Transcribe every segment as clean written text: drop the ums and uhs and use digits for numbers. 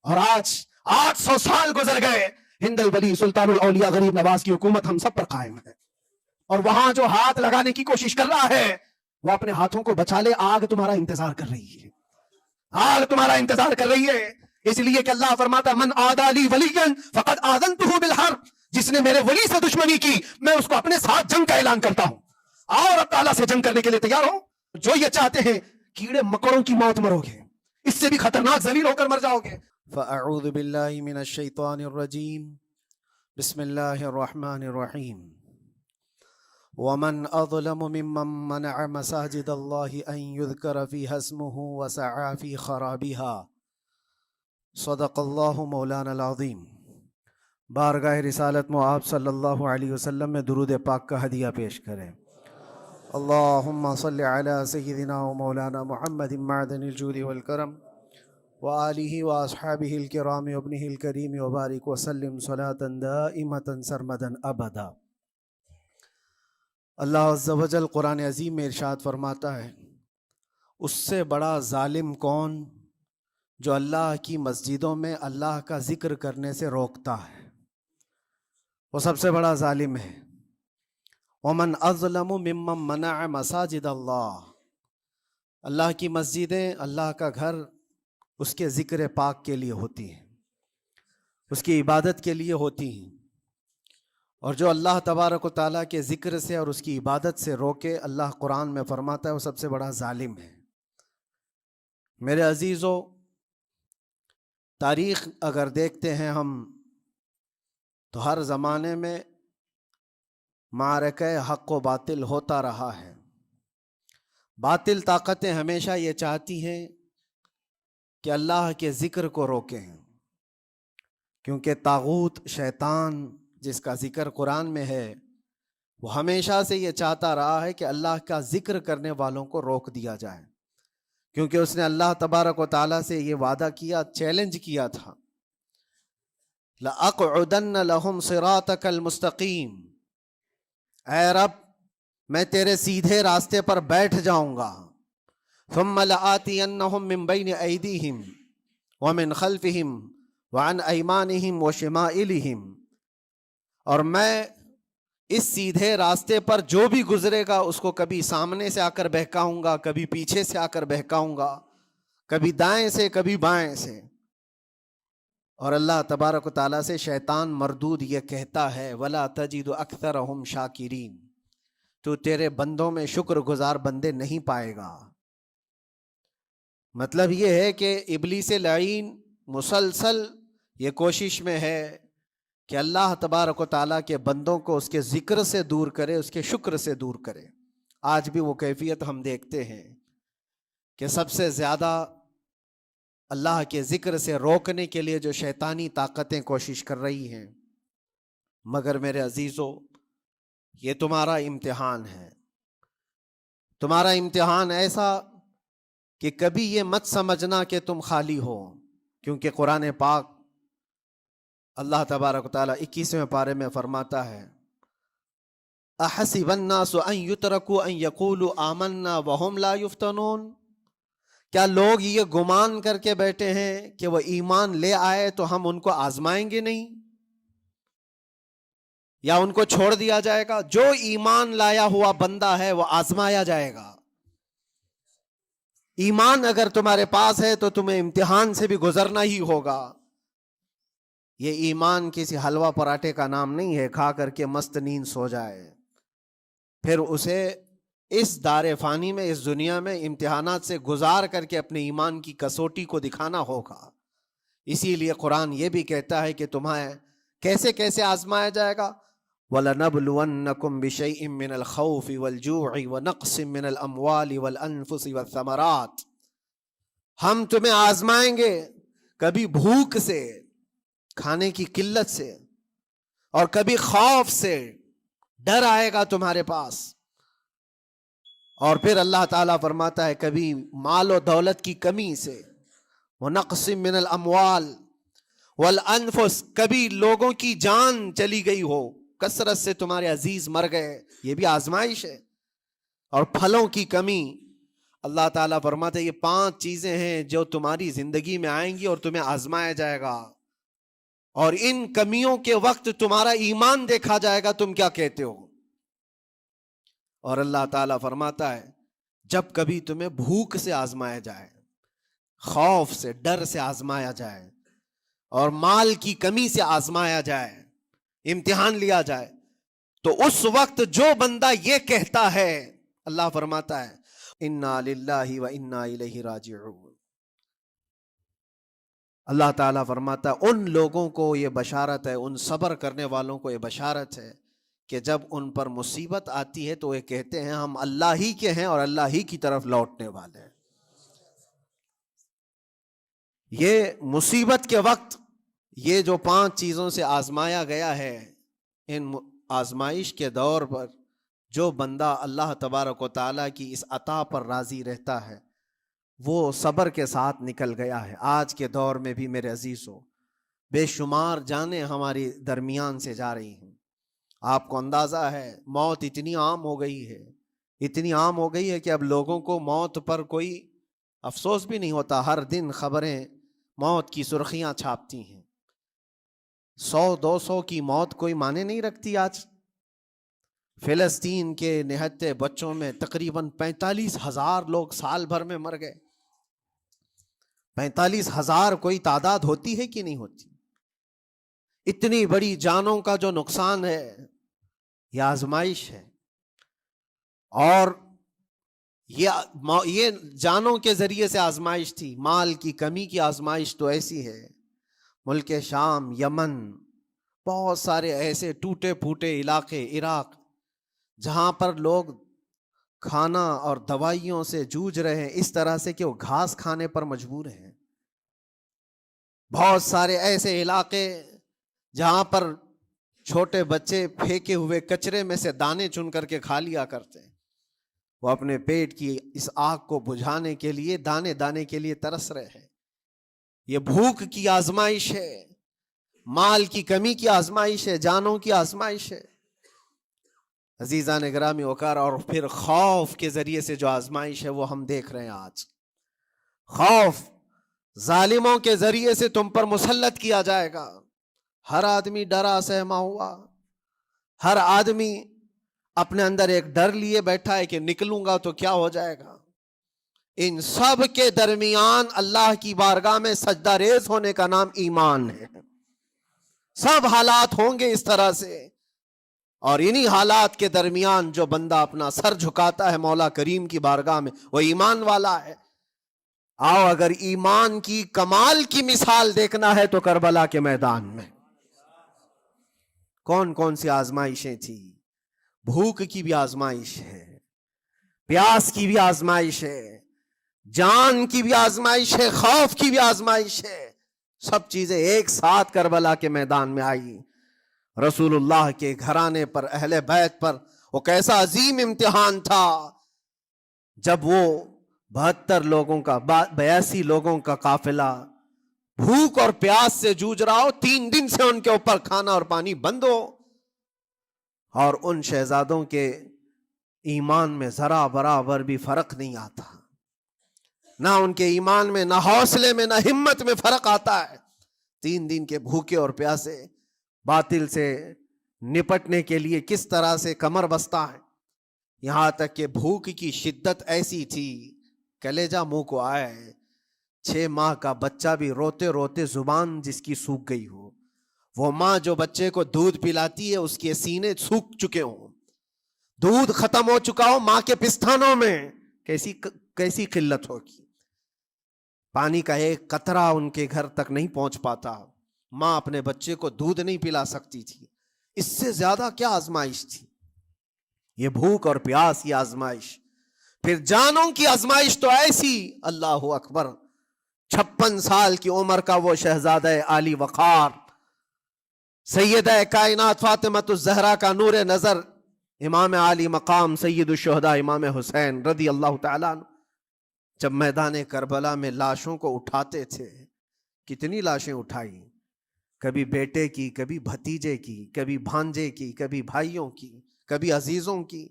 اور آج 800 سال گزر گئے، ہند الولی سلطان الاولیاء غریب نواز کی حکومت ہم سب پر قائم ہے، اور وہاں جو ہاتھ لگانے کی کوشش کر رہا ہے وہ اپنے ہاتھوں کو بچا لے، آگ تمہارا انتظار کر رہی ہے، آگ تمہارا انتظار کر رہی ہے۔ اس لیے کہ اللہ فرماتا ہے من عادی لی ولیا فقد آذنتہ بالحرب، جس نے میرے ولی سے دشمنی کی میں اس کو اپنے ساتھ جنگ کا اعلان کرتا ہوں۔ اور اب تعالیٰ سے جنگ کرنے کے لیے تیار ہو، جو یہ چاہتے ہیں کیڑے مکڑوں کی موت مرو گے، اس سے بھی خطرناک ذلیل ہو کر مر جاؤ گے۔ فاعوذ باللہ من الشیطان الرجیم بسم اللہ الرحمن الرحیم ومن اظلم ممن منع مساجد اللہ ان یذکر فیہا اسمہ وسعی فی خرابها صدق اللہ مولانا العظیم۔ بارگاہ رسالت میں آپ صلی اللہ علیہ وسلم میں درود پاک کا ہدیہ پیش کریں۔ اللہم صلی علی سیدنا و مولانا محمد معدن الجود والکرم وآلہ واصحابہ الکرام وابنہ الکریم وبارک وسلم صلاۃ دائمۃ سرمدا ابدا۔ اللہ عز و جل قرآن عظیم میں ارشاد فرماتا ہے، اس سے بڑا ظالم کون جو اللہ کی مسجدوں میں اللہ کا ذکر کرنے سے روکتا ہے، وہ سب سے بڑا ظالم ہے۔ ومن اظلم ممن منع مساجد اللہ، اللہ کی مسجدیں، اللہ کا گھر اس کے ذکر پاک کے لیے ہوتی ہیں، اس کی عبادت کے لیے ہوتی ہیں، اور جو اللہ تبارک و تعالیٰ کے ذکر سے اور اس کی عبادت سے روکے، اللہ قرآن میں فرماتا ہے وہ سب سے بڑا ظالم ہے۔ میرے عزیزو، تاریخ اگر دیکھتے ہیں ہم تو ہر زمانے میں معرکہ حق و باطل ہوتا رہا ہے۔ باطل طاقتیں ہمیشہ یہ چاہتی ہیں کہ اللہ کے ذکر کو روکیں، کیونکہ طاغوت شیطان جس کا ذکر قرآن میں ہے وہ ہمیشہ سے یہ چاہتا رہا ہے کہ اللہ کا ذکر کرنے والوں کو روک دیا جائے، کیونکہ اس نے اللہ تبارک و تعالیٰ سے یہ وعدہ کیا، چیلنج کیا تھا، لَأَقْعُدَنَّ لَهُمْ صِرَاطَكَ الْمُسْتَقِيمِ، اے رب میں تیرے سیدھے راستے پر بیٹھ جاؤں گا، ثُمَّ لَآتِيَنَّهُمْ مِنْ بَيْنِ أَيْدِيهِمْ وَمِنْ خَلْفِهِمْ وَعَنْ أَيْمَانِهِمْ وَشِمَائِلِهِمْ، اور میں اس سیدھے راستے پر جو بھی گزرے گا اس کو کبھی سامنے سے آ کر بہکاؤں گا، کبھی پیچھے سے آ کر بہکاؤں گا، کبھی دائیں سے کبھی بائیں سے۔ اور اللہ تبارک و تعالیٰ سے شیطان مردود یہ کہتا ہے وَلَا تَجِدُ أَكْثَرَهُمْ شَاكِرِينَ، تو تیرے بندوں میں شکر گزار بندے نہیں پائے گا۔ مطلب یہ ہے کہ ابلیس لعین مسلسل یہ کوشش میں ہے کہ اللہ تبارک و تعالیٰ کے بندوں کو اس کے ذکر سے دور کرے، اس کے شکر سے دور کرے۔ آج بھی وہ کیفیت ہم دیکھتے ہیں کہ سب سے زیادہ اللہ کے ذکر سے روکنے کے لیے جو شیطانی طاقتیں کوشش کر رہی ہیں، مگر میرے عزیزو یہ تمہارا امتحان ہے، تمہارا امتحان ایسا کہ کبھی یہ مت سمجھنا کہ تم خالی ہو، کیونکہ قرآن پاک اللہ تبارک و تعالیٰ 21ویں پارے میں فرماتا ہے اَحَسِبَ النَّاسُ أَن يُتْرَكُوا أَن يَقُولُوا آمَنَّا وَهُمْ لَا يُفْتَنُونَ، کیا لوگ یہ گمان کر کے بیٹھے ہیں کہ وہ ایمان لے آئے تو ہم ان کو آزمائیں گے نہیں، یا ان کو چھوڑ دیا جائے گا؟ جو ایمان لایا ہوا بندہ ہے وہ آزمایا جائے گا۔ ایمان اگر تمہارے پاس ہے تو تمہیں امتحان سے بھی گزرنا ہی ہوگا۔ یہ ایمان کسی حلوہ پراٹھے کا نام نہیں ہے کھا کر کے مست نیند سو جائے، پھر اسے اس دار فانی میں، اس دنیا میں امتحانات سے گزار کر کے اپنے ایمان کی کسوٹی کو دکھانا ہوگا۔ اسی لیے قرآن یہ بھی کہتا ہے کہ تمہیں کیسے کیسے آزمایا جائے گا، وَلَنَبْلُوَنَّكُمْ بِشَيْءٍ مِّنَ الْخَوْفِ وَالْجُوعِ وَنَقْصٍ مِّنَ الْأَمْوَالِ وَالْأَنفُسِ وَالثَّمَرَاتِ، ہم تمہیں آزمائیں گے کبھی بھوک سے، کھانے کی قلت سے، اور کبھی خوف سے، ڈر آئے گا تمہارے پاس، اور پھر اللہ تعالیٰ فرماتا ہے کبھی مال و دولت کی کمی سے، وَنَقْصٍ مِّنَ الْأَمْوَالِ وَالْأَنفُسِ، کبھی لوگوں کی جان چلی گئی ہو، کثرت سے تمہارے عزیز مر گئے، یہ بھی آزمائش ہے، اور پھلوں کی کمی، اللہ تعالیٰ فرماتے ہیں یہ 5 چیزیں ہیں جو تمہاری زندگی میں آئیں گی اور تمہیں آزمایا جائے گا، اور ان کمیوں کے وقت تمہارا ایمان دیکھا جائے گا تم کیا کہتے ہو۔ اور اللہ تعالیٰ فرماتا ہے جب کبھی تمہیں بھوک سے آزمایا جائے، خوف سے، ڈر سے آزمایا جائے، اور مال کی کمی سے آزمایا جائے، امتحان لیا جائے، تو اس وقت جو بندہ یہ کہتا ہے، اللہ فرماتا ہے انا للہ و انا الیہ راجعون۔ اللہ تعالیٰ فرماتا ہے ان لوگوں کو یہ بشارت ہے، ان صبر کرنے والوں کو یہ بشارت ہے کہ جب ان پر مصیبت آتی ہے تو یہ کہتے ہیں ہم اللہ ہی کے ہیں اور اللہ ہی کی طرف لوٹنے والے ہیں۔ یہ مصیبت کے وقت یہ جو 5 چیزوں سے آزمایا گیا ہے، ان آزمائش کے دور پر جو بندہ اللہ تبارک و تعالیٰ کی اس عطا پر راضی رہتا ہے وہ صبر کے ساتھ نکل گیا ہے۔ آج کے دور میں بھی میرے عزیزو بے شمار جانیں ہماری درمیان سے جا رہی ہیں۔ آپ کو اندازہ ہے موت اتنی عام ہو گئی ہے، اتنی عام ہو گئی ہے کہ اب لوگوں کو موت پر کوئی افسوس بھی نہیں ہوتا۔ ہر دن خبریں موت کی سرخیاں چھاپتی ہیں۔ 100-200 کی موت کوئی معنی نہیں رکھتی آج۔ فلسطین کے نہتے بچوں میں تقریباً 45,000 لوگ سال بھر میں مر گئے۔ 45,000 کوئی تعداد ہوتی ہے کہ نہیں ہوتی؟ اتنی بڑی جانوں کا جو نقصان ہے یہ آزمائش ہے، اور یہ جانوں کے ذریعے سے آزمائش تھی۔ مال کی کمی کی آزمائش تو ایسی ہے، ملک شام، یمن، بہت سارے ایسے ٹوٹے پھوٹے علاقے، عراق، جہاں پر لوگ کھانا اور دوائیوں سے جوجھ رہے ہیں اس طرح سے کہ وہ گھاس کھانے پر مجبور ہیں۔ بہت سارے ایسے علاقے جہاں پر چھوٹے بچے پھینکے ہوئے کچرے میں سے دانے چن کر کے کھا لیا کرتے ہیں، وہ اپنے پیٹ کی اس آگ کو بجھانے کے لیے دانے دانے کے لیے ترس رہے ہیں۔ یہ بھوک کی آزمائش ہے، مال کی کمی کی آزمائش ہے، جانوں کی آزمائش ہے۔ عزیزان گرامی وقار، اور پھر خوف کے ذریعے سے جو آزمائش ہے وہ ہم دیکھ رہے ہیں آج۔ خوف ظالموں کے ذریعے سے تم پر مسلط کیا جائے گا۔ ہر آدمی ڈرا سہما ہوا، ہر آدمی اپنے اندر ایک ڈر لیے بیٹھا ہے کہ نکلوں گا تو کیا ہو جائے گا۔ ان سب کے درمیان اللہ کی بارگاہ میں سجدہ ریز ہونے کا نام ایمان ہے۔ سب حالات ہوں گے اس طرح سے، اور انہی حالات کے درمیان جو بندہ اپنا سر جھکاتا ہے مولا کریم کی بارگاہ میں وہ ایمان والا ہے۔ آؤ اگر ایمان کی کمال کی مثال دیکھنا ہے تو کربلا کے میدان میں کون کون سی آزمائشیں تھی۔ بھوک کی بھی آزمائش ہے، پیاس کی بھی آزمائش ہے، جان کی بھی آزمائش ہے، خوف کی بھی آزمائش ہے۔ سب چیزیں ایک ساتھ کربلا کے میدان میں آئی۔ رسول اللہ کے گھرانے پر، اہل بیت پر وہ کیسا عظیم امتحان تھا جب وہ 72 لوگوں کا 82 لوگوں کا قافلہ بھوک اور پیاس سے جوجھ رہا ہو، 3 دن سے ان کے اوپر کھانا اور پانی بند ہو، اور ان شہزادوں کے ایمان میں ذرا برابر بھی فرق نہیں آتا، نہ ان کے ایمان میں، نہ حوصلے میں، نہ ہمت میں فرق آتا ہے۔ 3 دن کے بھوکے اور پیاسے باطل سے نپٹنے کے لیے کس طرح سے کمر بستہ ہے۔ یہاں تک کہ بھوک کی شدت ایسی تھی، کلیجہ منہ کو آئے، 6 ماہ کا بچہ بھی روتے روتے زبان جس کی سوکھ گئی ہو، وہ ماں جو بچے کو دودھ پلاتی ہے اس کے سینے سوکھ چکے ہوں، دودھ ختم ہو چکا ہو ماں کے پستانوں میں، کیسی قلت ہوگی۔ پانی کا ایک قطرہ ان کے گھر تک نہیں پہنچ پاتا، ماں اپنے بچے کو دودھ نہیں پلا سکتی تھی۔ اس سے زیادہ کیا آزمائش تھی یہ بھوک اور پیاس کی آزمائش۔ پھر جانوں کی آزمائش تو ایسی، اللہ اکبر، 56 سال کی عمر کا وہ شہزادہ عالی وقار، سیدہ کائنات فاطمۃ الزہرا کا نور نظر، امام عالی مقام سید الشہداء امام حسین رضی اللہ تعالیٰ عنہ، جب میدان کربلا میں لاشوں کو اٹھاتے تھے، کتنی لاشیں اٹھائی، کبھی بیٹے کی، کبھی بھتیجے کی، کبھی بھانجے کی، کبھی بھائیوں کی، کبھی عزیزوں کی۔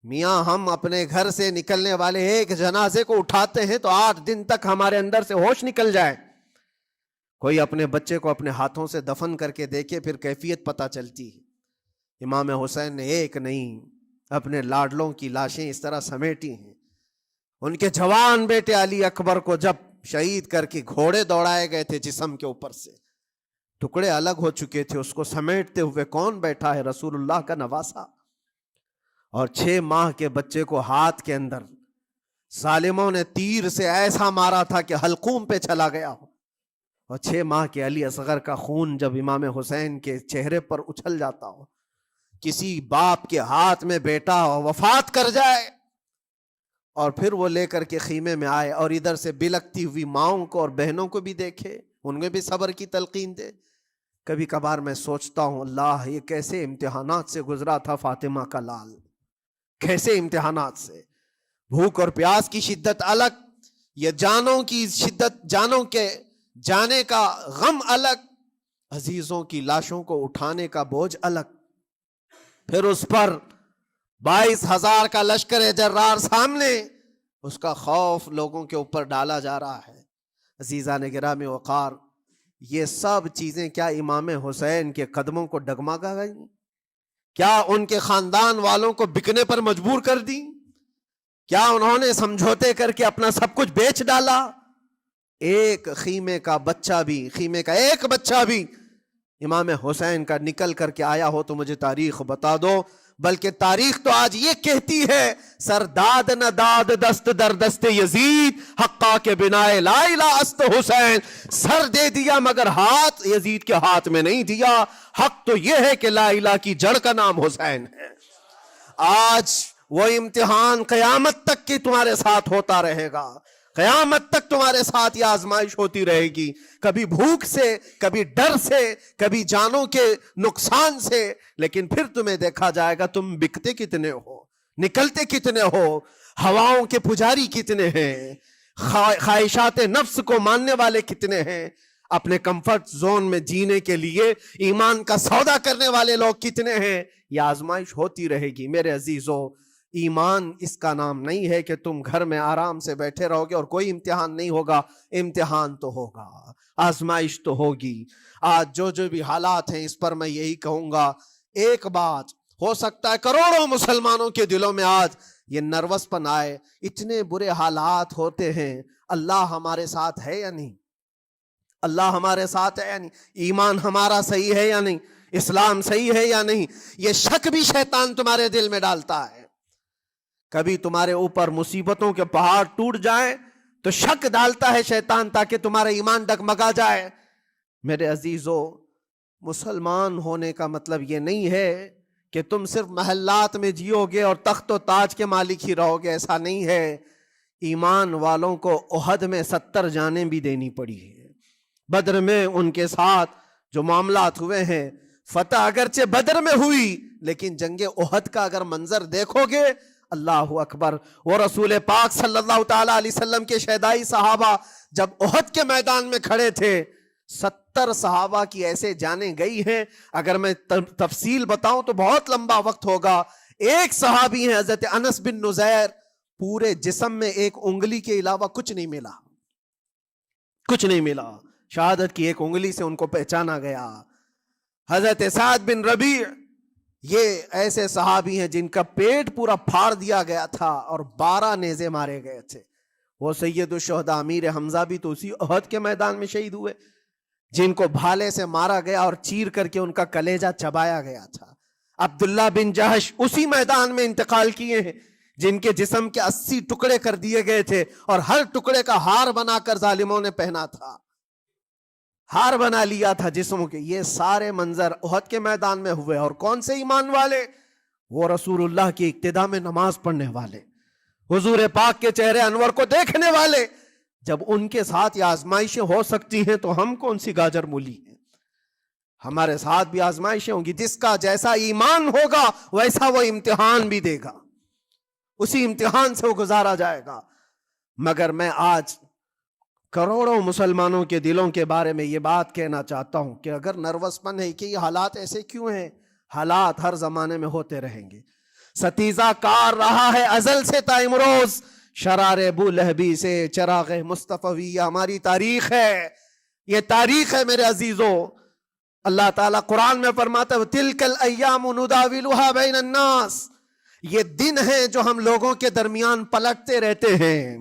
میاں ہم اپنے گھر سے نکلنے والے ایک جنازے کو اٹھاتے ہیں تو 8 دن تک ہمارے اندر سے ہوش نکل جائے. کوئی اپنے بچے کو اپنے ہاتھوں سے دفن کر کے دیکھے پھر کیفیت پتہ چلتی ہے. امام حسین نے ایک نہیں اپنے لاڈلوں کی لاشیں اس طرح سمیٹی ہیں. ان کے جوان بیٹے علی اکبر کو جب شہید کر کے گھوڑے دوڑائے گئے تھے جسم کے اوپر سے, ٹکڑے الگ ہو چکے تھے, اس کو سمیٹتے ہوئے کون بیٹھا ہے؟ رسول اللہ کا نواسا. اور 6 ماہ کے بچے کو ہاتھ کے اندر ظالموں نے تیر سے ایسا مارا تھا کہ حلقوم پہ چلا گیا ہو. اور 6 ماہ کے علی اصغر کا خون جب امام حسین کے چہرے پر اچھل جاتا ہو, کسی باپ کے ہاتھ میں بیٹا وفات کر جائے اور پھر وہ لے کر کے خیمے میں آئے اور ادھر سے بلکتی ہوئی ماؤں کو اور بہنوں کو بھی دیکھے, ان میں بھی صبر کی تلقین دے. کبھی کبھار میں سوچتا ہوں اللہ یہ کیسے امتحانات سے گزرا تھا فاطمہ کا لال, کیسے امتحانات سے. بھوک اور پیاس کی شدت الگ, یہ جانوں کی شدت, جانوں کے جانے کا غم الگ, عزیزوں کی لاشوں کو اٹھانے کا بوجھ الگ. پھر اس پر 22,000 کا لشکر جرار سامنے, اس کا خوف لوگوں کے اوپر ڈالا جا رہا ہے. عزیزان گرامی وقار, یہ سب چیزیں کیا امام حسین کے قدموں کو ڈگمگا گئیں؟ کیا ان کے خاندان والوں کو بکنے پر مجبور کر دی؟ کیا انہوں نے سمجھوتے کر کے اپنا سب کچھ بیچ ڈالا؟ ایک خیمے کا بچہ بھی, خیمے کا ایک بچہ بھی امام حسین کا نکل کر کے آیا ہو تو مجھے تاریخ بتا دو. بلکہ تاریخ تو آج یہ کہتی ہے سر داد نہ داد دست در دست یزید حقا کے بنا لا الہ است حسین. سر دے دیا مگر ہاتھ یزید کے ہاتھ میں نہیں دیا. حق تو یہ ہے کہ لا الہ کی جڑ کا نام حسین ہے. آج وہ امتحان قیامت تک کی تمہارے ساتھ ہوتا رہے گا, قیامت تک تمہارے ساتھ یہ آزمائش ہوتی رہے گی. کبھی بھوک سے, کبھی ڈر سے, کبھی جانوں کے نقصان سے, لیکن پھر تمہیں دیکھا جائے گا تم بکتے کتنے ہو, نکلتے کتنے ہو, ہواؤں کے پجاری کتنے ہیں, خواہشات نفس کو ماننے والے کتنے ہیں, اپنے کمفرٹ زون میں جینے کے لیے ایمان کا سودا کرنے والے لوگ کتنے ہیں. یہ آزمائش ہوتی رہے گی میرے عزیزوں. ایمان اس کا نام نہیں ہے کہ تم گھر میں آرام سے بیٹھے رہو گے اور کوئی امتحان نہیں ہوگا. امتحان تو ہوگا, آزمائش تو ہوگی. آج جو بھی حالات ہیں اس پر میں یہی کہوں گا, ایک بات ہو سکتا ہے کروڑوں مسلمانوں کے دلوں میں آج یہ نروس پن آئے, اتنے برے حالات ہوتے ہیں, اللہ ہمارے ساتھ ہے یا نہیں؟ اللہ ہمارے ساتھ ہے یا نہیں؟ ایمان ہمارا صحیح ہے یا نہیں؟ اسلام صحیح ہے یا نہیں؟ یہ شک بھی شیطان تمہارے دل میں ڈالتا ہے. کبھی تمہارے اوپر مصیبتوں کے پہاڑ ٹوٹ جائیں تو شک ڈالتا ہے شیطان تاکہ تمہارا ایمان ڈگمگا جائے. میرے عزیزو, مسلمان ہونے کا مطلب یہ نہیں ہے کہ تم صرف محلات میں جیو گے اور تخت و تاج کے مالک ہی رہو گے, ایسا نہیں ہے. ایمان والوں کو احد میں 70 جانیں بھی دینی پڑی ہے. بدر میں ان کے ساتھ جو معاملات ہوئے ہیں, فتح اگرچہ بدر میں ہوئی لیکن جنگ احد کا اگر منظر دیکھو گے, اللہ اکبر. وہ رسول پاک صلی اللہ تعالی علیہ وسلم کے شہدائی صحابہ جب احد کے میدان میں کھڑے تھے, 70 صحابہ کی ایسے جانیں گئی ہیں, اگر میں تفصیل بتاؤں تو بہت لمبا وقت ہوگا. ایک صحابی ہیں حضرت انس بن نزیر, پورے جسم میں ایک انگلی کے علاوہ کچھ نہیں ملا, کچھ نہیں ملا. شہادت کی ایک انگلی سے ان کو پہچانا گیا. حضرت سعد بن ربیع, یہ ایسے صحابی ہیں جن کا پیٹ پورا پھاڑ دیا گیا تھا اور 12 نیزے مارے گئے تھے. وہ سید الشہداء امیر حمزہ بھی تو اسی احد کے میدان میں شہید ہوئے, جن کو بھالے سے مارا گیا اور چیر کر کے ان کا کلیجہ چبایا گیا تھا. عبداللہ بن جہش اسی میدان میں انتقال کیے ہیں, جن کے جسم کے 80 ٹکڑے کر دیے گئے تھے اور ہر ٹکڑے کا ہار بنا کر ظالموں نے پہنا تھا, ہار بنا لیا تھا جسموں کے. یہ سارے منظر احد کے میدان میں ہوئے. اور کون سے ایمان والے؟ وہ رسول اللہ کی اقتداء میں نماز پڑھنے والے, حضور پاک کے چہرے انور کو دیکھنے والے. جب ان کے ساتھ یہ آزمائشیں ہو سکتی ہیں تو ہم کون سی گاجر مولی ہیں؟ ہمارے ساتھ بھی آزمائشیں ہوں گی. جس کا جیسا ایمان ہوگا ویسا وہ امتحان بھی دے گا, اسی امتحان سے وہ گزارا جائے گا. مگر میں آج کروڑوں مسلمانوں کے دلوں کے بارے میں یہ بات کہنا چاہتا ہوں کہ اگر نروس پن ہے کہ یہ حالات ایسے کیوں ہیں, حالات ہر زمانے میں ہوتے رہیں گے. ستیزہ کار رہا ہے ازل سے تا امروز، شرار ابو لہبی سے چراغ مصطفی ہماری تاریخ ہے، یہ تاریخ ہے میرے عزیزو۔ اللہ تعالیٰ قرآن میں فرماتا ہے تِلْكَ الْأَيَّامُ نُدَاوِلُهَا بَيْنَ النَّاسِ، یہ دن ہیں جو ہم لوگوں کے درمیان پلٹتے رہتے ہیں،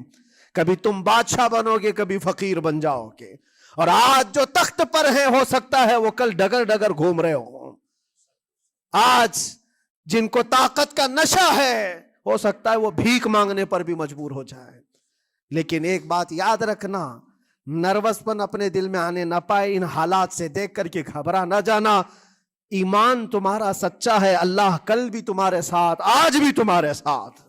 کبھی تم بادشاہ بنو گے کبھی فقیر بن جاؤ گے، اور آج جو تخت پر ہیں ہو سکتا ہے وہ کل ڈگر ڈگر گھوم رہے ہوں، آج جن کو طاقت کا نشہ ہے ہو سکتا ہے وہ بھیک مانگنے پر بھی مجبور ہو جائے۔ لیکن ایک بات یاد رکھنا، نروس پن اپنے دل میں آنے نہ پائے، ان حالات سے دیکھ کر کے گھبرا نہ جانا، ایمان تمہارا سچا ہے، اللہ کل بھی تمہارے ساتھ، آج بھی تمہارے ساتھ،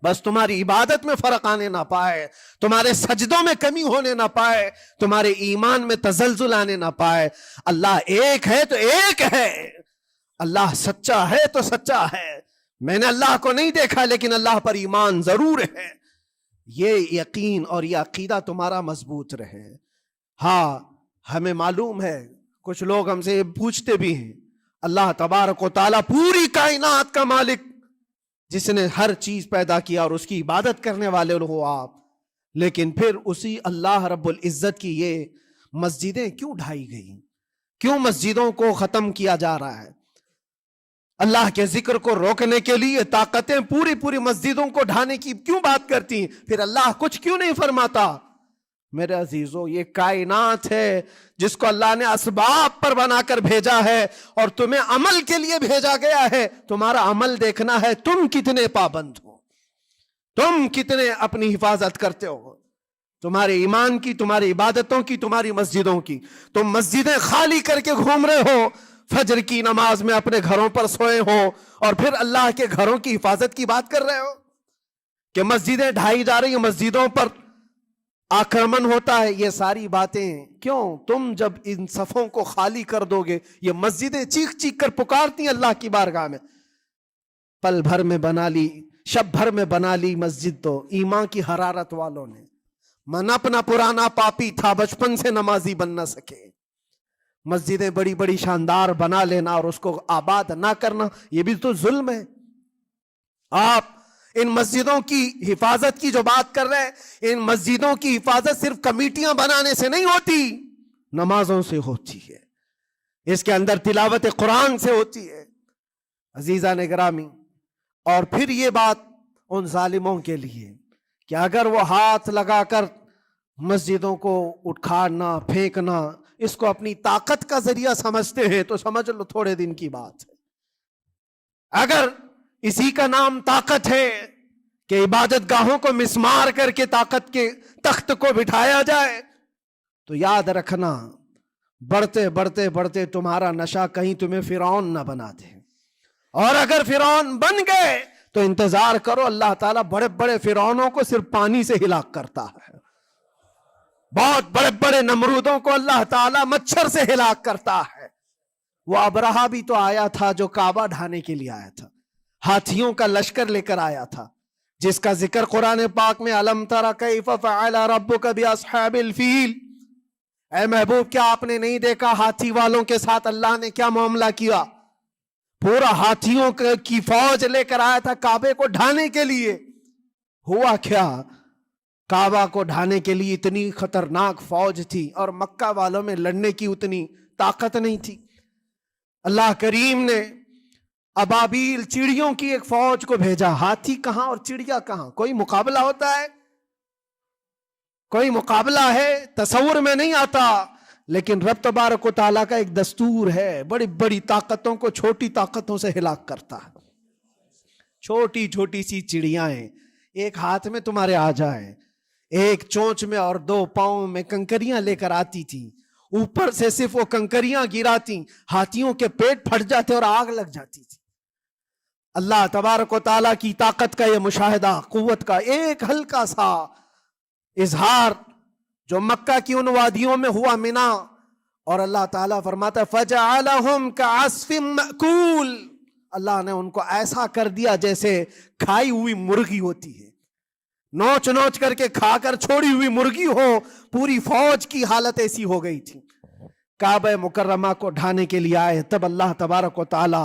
بس تمہاری عبادت میں فرق آنے نہ پائے، تمہارے سجدوں میں کمی ہونے نہ پائے، تمہارے ایمان میں تزلزل آنے نہ پائے۔ اللہ ایک ہے تو ایک ہے، اللہ سچا ہے تو سچا ہے، میں نے اللہ کو نہیں دیکھا لیکن اللہ پر ایمان ضرور ہے، یہ یقین اور یہ عقیدہ تمہارا مضبوط رہے۔ ہاں ہمیں معلوم ہے، کچھ لوگ ہم سے پوچھتے بھی ہیں، اللہ تبارک و تعالیٰ پوری کائنات کا مالک جس نے ہر چیز پیدا کیا اور اس کی عبادت کرنے والے ہو آپ، لیکن پھر اسی اللہ رب العزت کی یہ مسجدیں کیوں ڈھائی گئی، کیوں مسجدوں کو ختم کیا جا رہا ہے؟ اللہ کے ذکر کو روکنے کے لیے طاقتیں پوری مسجدوں کو ڈھانے کی کیوں بات کرتی ہیں، پھر اللہ کچھ کیوں نہیں فرماتا؟ میرے عزیزو، یہ کائنات ہے جس کو اللہ نے اسباب پر بنا کر بھیجا ہے اور تمہیں عمل کے لیے بھیجا گیا ہے، تمہارا عمل دیکھنا ہے، تم کتنے پابند ہو، تم کتنے اپنی حفاظت کرتے ہو، تمہارے ایمان کی، تمہاری عبادتوں کی، تمہاری مسجدوں کی۔ تم مسجدیں خالی کر کے گھوم رہے ہو، فجر کی نماز میں اپنے گھروں پر سوئے ہو اور پھر اللہ کے گھروں کی حفاظت کی بات کر رہے ہو کہ مسجدیں ڈھائی جا رہی ہیں، مسجدوں پر آکرمن ہوتا ہے۔ یہ ساری باتیں کیوں؟ تم جب ان صفوں کو خالی کر دو گے، یہ مسجدیں چیخ چیخ کر پکارتی ہیں اللہ کی بارگاہ میں، پل بھر میں بنا لی، شب بھر میں بنا لی مسجد تو ایمان کی حرارت والوں نے۔ من اپنا پرانا پاپی تھا، بچپن سے نمازی بن نہ سکے۔ مسجدیں بڑی بڑی شاندار بنا لینا اور اس کو آباد نہ کرنا، یہ بھی تو ظلم ہے۔ آپ ان مسجدوں کی حفاظت کی جو بات کر رہے ہیں، ان مسجدوں کی حفاظت صرف کمیٹیاں بنانے سے نہیں ہوتی، نمازوں سے ہوتی ہے، اس کے اندر تلاوت قرآن سے ہوتی ہے۔ عزیزان گرامی، اور پھر یہ بات ان ظالموں کے لیے کہ اگر وہ ہاتھ لگا کر مسجدوں کو اٹھاڑنا، پھینکنا، اس کو اپنی طاقت کا ذریعہ سمجھتے ہیں تو سمجھ لو تھوڑے دن کی بات ہے۔ اگر اسی کا نام طاقت ہے کہ عبادت گاہوں کو مسمار کر کے طاقت کے تخت کو بٹھایا جائے، تو یاد رکھنا بڑھتے بڑھتے بڑھتے تمہارا نشہ کہیں تمہیں فرعون نہ بنا دے، اور اگر فرعون بن گئے تو انتظار کرو، اللہ تعالیٰ بڑے بڑے فرعونوں کو صرف پانی سے ہلاک کرتا ہے، بہت بڑے بڑے نمرودوں کو اللہ تعالیٰ مچھر سے ہلاک کرتا ہے۔ وہ ابرہہ بھی تو آیا تھا جو کعبہ ڈھانے کے لیے آیا تھا، ہاتھیوں کا لشکر لے کر آیا تھا، جس کا ذکر قرآن پاک میں الم تر کیف فعل ربک باصحاب الفیل، اے محبوب کیا آپ نے نہیں دیکھا ہاتھی والوں کے ساتھ اللہ نے کیا معاملہ کیا؟ پورا ہاتھیوں کی فوج لے کر آیا تھا کعبے کو ڈھانے کے لیے۔ ہوا کیا؟ کعبہ کو ڈھانے کے لیے اتنی خطرناک فوج تھی اور مکہ والوں میں لڑنے کی اتنی طاقت نہیں تھی۔ اللہ کریم نے ابابیل چڑیوں کی ایک فوج کو بھیجا، ہاتھی کہاں اور چڑیا کہاں؟ کوئی مقابلہ ہوتا ہے؟ کوئی مقابلہ ہے؟ تصور میں نہیں آتا، لیکن رب تبارک و تعالیٰ کا ایک دستور ہے، بڑی بڑی طاقتوں کو چھوٹی طاقتوں سے ہلاک کرتا ہے۔ چھوٹی چھوٹی سی چڑیاں ایک ہاتھ میں تمہارے آ جائیں، ایک چونچ میں اور دو پاؤں میں کنکریاں لے کر آتی تھی، اوپر سے صرف وہ کنکریاں گراتی، ہاتھیوں کے پیٹ پھٹ جاتے اور آگ لگ جاتی تھی۔ اللہ تبارک و تعالیٰ کی طاقت کا یہ مشاہدہ، قوت کا ایک ہلکا سا اظہار جو مکہ کی ان وادیوں میں ہوا، منا، اور اللہ تعالیٰ فرماتا ہے فَجَعَلَهُمْ كَعَصْفٍ مَأْكُولٍ، اللہ نے ان کو ایسا کر دیا جیسے کھائی ہوئی مرغی ہوتی ہے، نوچ نوچ کر کے کھا کر چھوڑی ہوئی مرغی ہو۔ پوری فوج کی حالت ایسی ہو گئی تھی۔ کعبہ مکرمہ کو ڈھانے کے لیے آئے، تب اللہ تبارک و تعالی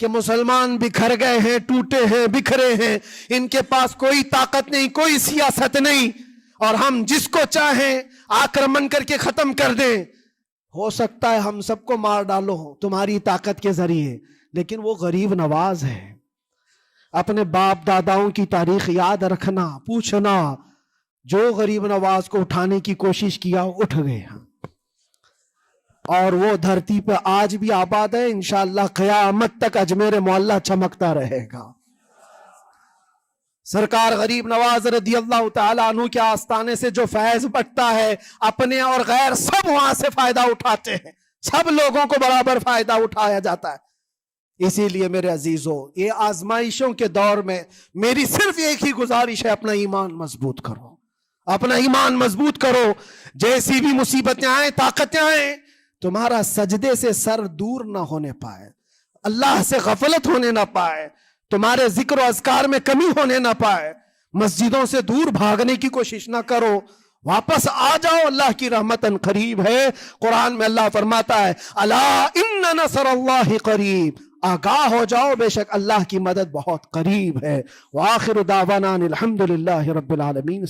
کہ مسلمان بکھر گئے ہیں, ٹوٹے ہیں, بکھرے ہیں, ان کے پاس کوئی طاقت نہیں, کوئی سیاست نہیں, اور ہم جس کو چاہیں آکرمن کر کے ختم کر دیں. ہو سکتا ہے ہم سب کو مار ڈالو تمہاری طاقت کے ذریعے, لیکن وہ غریب نواز ہے. اپنے باپ داداؤں کی تاریخ یاد رکھنا, پوچھنا, جو غریب نواز کو اٹھانے کی کوشش کیا اٹھ گئے ہیں, اور وہ دھرتی پہ آج بھی آباد ہے. انشاءاللہ قیامت تک اجمیر معلیٰ چمکتا رہے گا. سرکار غریب نواز رضی اللہ تعالیٰ عنہ کے آستانے سے جو فیض بٹتا ہے, اپنے اور غیر سب وہاں سے فائدہ اٹھاتے ہیں, سب لوگوں کو برابر فائدہ اٹھایا جاتا ہے. اسی لیے میرے عزیزوں, یہ آزمائشوں کے دور میں میری صرف ایک ہی گزارش ہے, اپنا ایمان مضبوط کرو, اپنا ایمان مضبوط کرو. جیسی بھی مصیبتیں آئیں, طاقتیں آئیں, تمہارا سجدے سے سر دور نہ ہونے پائے, اللہ سے غفلت ہونے نہ پائے, تمہارے ذکر و اذکار میں کمی ہونے نہ پائے. مسجدوں سے دور بھاگنے کی کوشش نہ کرو, واپس آ جاؤ, اللہ کی رحمت قریب ہے. قرآن میں اللہ فرماتا ہے الا ان نصر اللہ قریب, آگاہ ہو جاؤ, بے شک اللہ کی مدد بہت قریب ہے. وآخر دعوانا الحمدللہ رب العالمین.